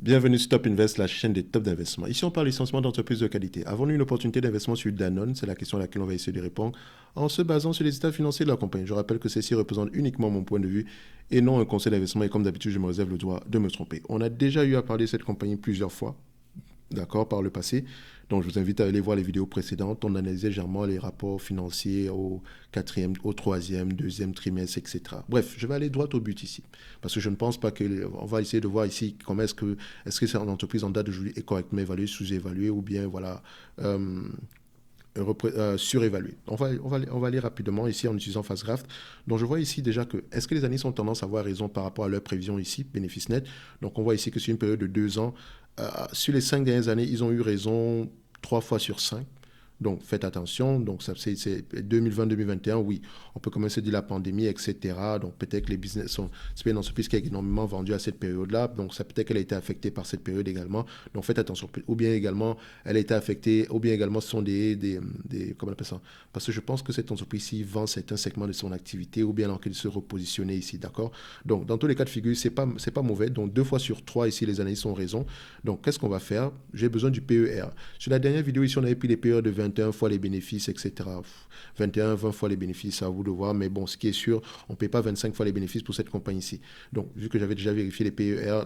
Bienvenue sur Top Invest, la chaîne des top d'investissement. Ici, on parle licenciement d'entreprises de qualité. Avons-nous une opportunité d'investissement sur Danone? C'est la question à laquelle on va essayer de répondre en se basant sur les états financiers de la compagnie. Je rappelle que ceci représente uniquement mon point de vue et non un conseil d'investissement. Et comme d'habitude, je me réserve le droit de me tromper. On a déjà eu à parler de cette compagnie plusieurs fois, d'accord, par le passé. Donc, je vous invite à aller voir les vidéos précédentes. On analysait généralement les rapports financiers au quatrième, au troisième, deuxième trimestre, etc. Bref, je vais aller droit au but ici. Parce que je ne pense pas que... On va essayer de voir ici comment est-ce que cette entreprise en date d'aujourd'hui est correctement évaluée, sous-évaluée ou bien, voilà, euh, surévaluée. On va aller rapidement ici en utilisant Fastgraph. Donc, je vois ici déjà que est-ce que les années ont tendance à avoir raison par rapport à leur prévision ici, bénéfice net. Donc, on voit ici que sur une période de 2 ans, sur les 5 dernières années, ils ont eu raison 3 fois sur 5. Donc, faites attention. Donc, c'est 2020-2021, oui. On peut commencer de la pandémie, etc. Donc, peut-être que les business sont... C'est une entreprise qui a énormément vendu à cette période-là. Donc, ça peut-être qu'elle a été affectée par cette période également. Donc, faites attention. Ou bien également, elle a été affectée, ou bien également, ce sont comment on appelle ça? Parce que je pense que cette entreprise-ci vend certains segments de son activité, ou bien alors qu'elle se repositionner ici, d'accord? Donc, dans tous les cas de figure, c'est pas mauvais. Donc, 2 fois sur 3 ici, les analystes ont raison. Donc, qu'est-ce qu'on va faire? J'ai besoin du PER. Sur la dernière vidéo, ici, on avait pris les PER de 21 fois les bénéfices, etc. 21, 20 fois les bénéfices, à vous de voir. Mais bon, ce qui est sûr, on ne paye pas 25 fois les bénéfices pour cette compagnie-ci. Donc, vu que j'avais déjà vérifié les PER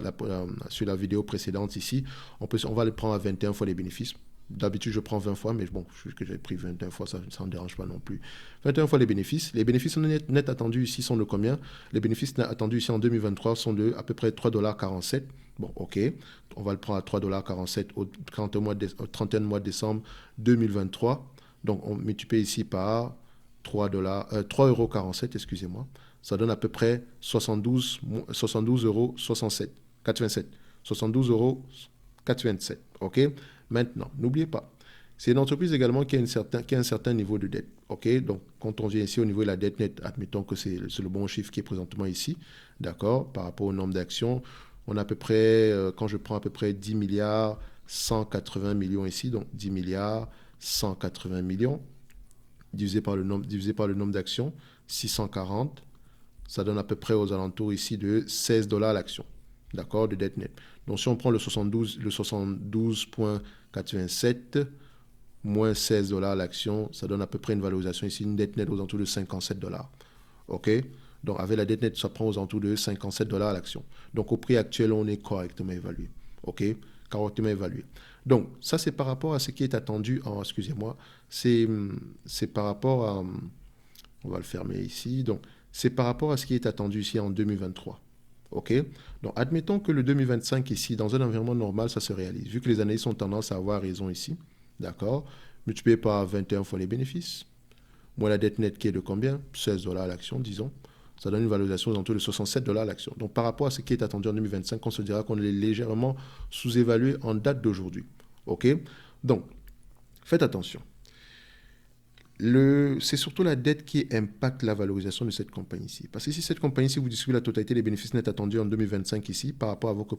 sur la vidéo précédente ici, on va les prendre à 21 fois les bénéfices. D'habitude, je prends 20 fois, mais bon, vu que j'ai pris 21 fois, ça ne me dérange pas non plus. 21 fois les bénéfices. Les bénéfices net attendus ici sont de combien? Les bénéfices net attendus ici en 2023 sont de à peu près 3,47 $. Bon, ok. On va le prendre à 3,47 $ au 31 mois de décembre 2023. Donc, on multiplie ici par 3,47 €, excusez-moi. Ça donne à peu près 72,67 €. 87. 72,87 €. OK? Maintenant, n'oubliez pas, c'est une entreprise également qui a un certain niveau de dette. OK? Donc, quand on vient ici au niveau de la dette nette, admettons que c'est le bon chiffre qui est présentement ici, d'accord, par rapport au nombre d'actions, on a à peu près, quand je prends à peu près 10 milliards 180 millions ici, donc 10 milliards 180 millions, divisé par le nombre d'actions, 640, ça donne à peu près aux alentours ici de 16 $ l'action, d'accord, de dette nette. Donc si on prend le 72,87 moins 16 $ l'action, ça donne à peu près une valorisation ici, une dette nette aux alentours de 57 $. OK? Donc avec la dette nette, ça prend aux alentours de 57 $ l'action. Donc au prix actuel, on est correctement évalué. OK? Correctement évalué. Donc ça, c'est par rapport à ce qui est attendu. Excusez-moi. C'est par rapport à... On va le fermer ici. Donc c'est par rapport à ce qui est attendu ici en 2023. OK? Donc, admettons que le 2025 ici, dans un environnement normal, ça se réalise. Vu que les analystes ont tendance à avoir raison ici, d'accord? Multiplié par 21 fois les bénéfices, moins la dette nette qui est de combien? 16 $ l'action, disons. Ça donne une valorisation aux alentours de 67 $ l'action. Donc, par rapport à ce qui est attendu en 2025, on se dira qu'on est légèrement sous-évalué en date d'aujourd'hui. OK? Donc, faites attention. C'est surtout la dette qui impacte la valorisation de cette compagnie-ci. Parce que si cette compagnie-ci vous distribue la totalité des bénéfices nets attendus en 2025 ici, par rapport à votre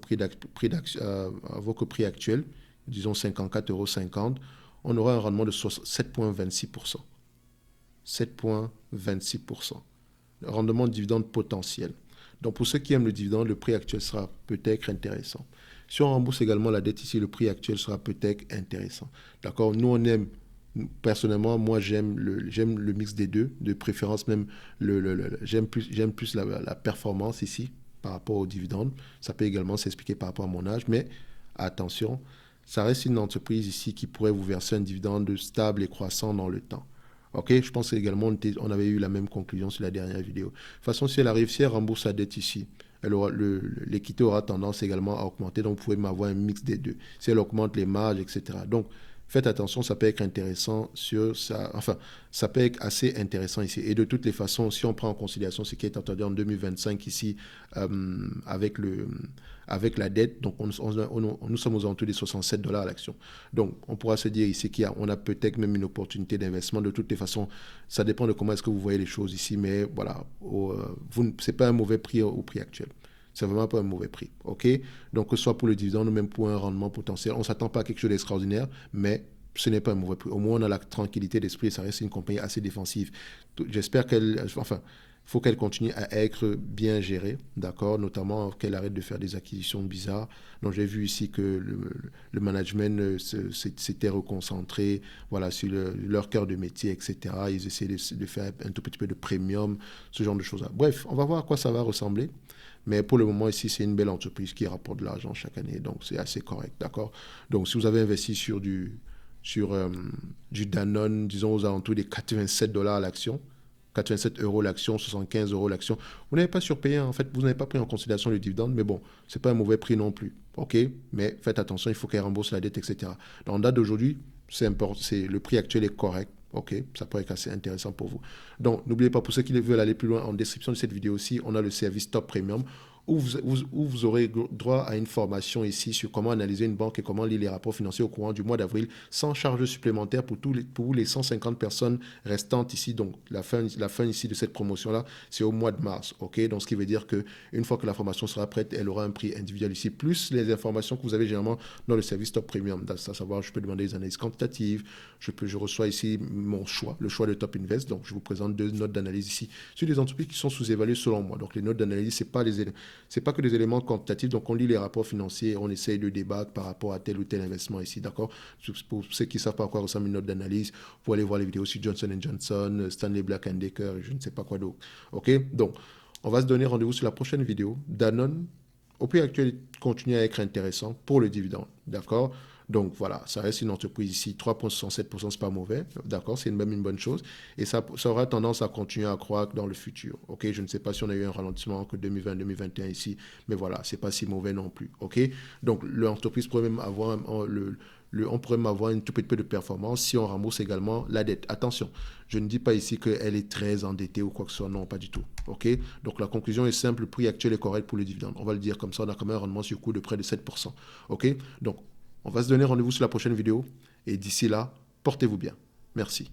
prix actuel, disons 54,50 €, on aura un rendement de 7,26%. 7,26%. Le rendement de dividende potentiel. Donc pour ceux qui aiment le dividende, le prix actuel sera peut-être intéressant. Si on rembourse également la dette ici, le prix actuel sera peut-être intéressant. D'accord? Nous, on aime... Personnellement, moi, j'aime le mix des deux, de préférence même, j'aime plus la performance ici par rapport au dividende. Ça peut également s'expliquer par rapport à mon âge, mais attention, ça reste une entreprise ici qui pourrait vous verser un dividende stable et croissant dans le temps. Ok, je pense également on avait eu la même conclusion sur la dernière vidéo. De toute façon, si elle arrive, si elle rembourse sa dette ici, l'équité aura tendance également à augmenter, donc vous pouvez m'avoir un mix des deux. Si elle augmente les marges, etc. Donc, faites attention, ça peut être intéressant sur ça. Enfin, ça peut être assez intéressant ici. Et de toutes les façons, si on prend en considération ce qui est attendu en 2025 ici, avec la dette, donc nous sommes aux alentours des 67 $ l'action. Donc, on pourra se dire ici qu'on a peut-être même une opportunité d'investissement. De toutes les façons, ça dépend de comment est-ce que vous voyez les choses ici, mais voilà, ce n'est pas un mauvais prix au prix actuel. C'est vraiment pas un mauvais prix. OK? Donc, que ce soit pour le dividende ou même pour un rendement potentiel, on ne s'attend pas à quelque chose d'extraordinaire, mais ce n'est pas un mauvais prix. Au moins, on a la tranquillité d'esprit. Ça reste une compagnie assez défensive. J'espère qu'elle... Enfin, faut qu'elle continue à être bien gérée, d'accord, notamment qu'elle arrête de faire des acquisitions bizarres. Donc j'ai vu ici que le management s'était reconcentré, voilà, sur leur cœur de métier, etc. Ils essaient de faire un tout petit peu de premium, ce genre de choses-là. Bref, on va voir à quoi ça va ressembler. Mais pour le moment, ici, c'est une belle entreprise qui rapporte de l'argent chaque année, donc c'est assez correct, d'accord. Donc si vous avez investi sur du Danone, disons aux alentours des 87 dollars l'action, 87 euros l'action, 75 euros l'action. Vous n'avez pas surpayé, en fait, vous n'avez pas pris en considération le dividende, mais bon, c'est pas un mauvais prix non plus. OK, mais faites attention, il faut qu'elle rembourse la dette, etc. Dans la date d'aujourd'hui, le prix actuel est correct. OK, ça pourrait être assez intéressant pour vous. Donc, n'oubliez pas, pour ceux qui veulent aller plus loin, en description de cette vidéo aussi, on a le service Top Premium où vous aurez droit à une formation ici sur comment analyser une banque et comment lire les rapports financiers au courant du mois d'avril sans charge supplémentaire pour les 150 personnes restantes ici. Donc, la fin ici de cette promotion-là, c'est au mois de mars. OK? Donc, ce qui veut dire qu'une fois que la formation sera prête, elle aura un prix individuel ici, plus les informations que vous avez généralement dans le service Top Premium. À savoir, je peux demander des analyses quantitatives, je reçois ici mon choix, le choix de Top Invest. Donc, je vous présente 2 notes d'analyse ici sur des entreprises qui sont sous-évaluées selon moi. Donc, les notes d'analyse, c'est pas que des éléments quantitatifs. Donc, on lit les rapports financiers, on essaye de débattre par rapport à tel ou tel investissement ici, d'accord? Pour ceux qui ne savent pas à quoi ressemble une note d'analyse, vous pouvez aller voir les vidéos sur Johnson Johnson, Stanley Black Decker, je ne sais pas quoi d'autre. OK? Donc, on va se donner rendez-vous sur la prochaine vidéo. Danone, au prix actuel, continue à être intéressant pour le dividende, d'accord? Donc voilà, ça reste une entreprise ici, 3,67%, c'est pas mauvais, d'accord, c'est même une bonne chose. Et ça aura tendance à continuer à croître dans le futur, ok? Je ne sais pas si on a eu un ralentissement que 2020-2021 ici, mais voilà, c'est pas si mauvais non plus, ok? Donc l'entreprise pourrait même avoir, on pourrait même avoir un tout petit peu de performance si on rembourse également la dette. Attention, je ne dis pas ici qu'elle est très endettée ou quoi que ce soit, non, pas du tout, ok? Donc la conclusion est simple, le prix actuel est correct pour le dividende. On va le dire comme ça, on a quand même un rendement sur coût de près de 7%, ok? Donc on va se donner rendez-vous sur la prochaine vidéo. Et d'ici là, portez-vous bien. Merci.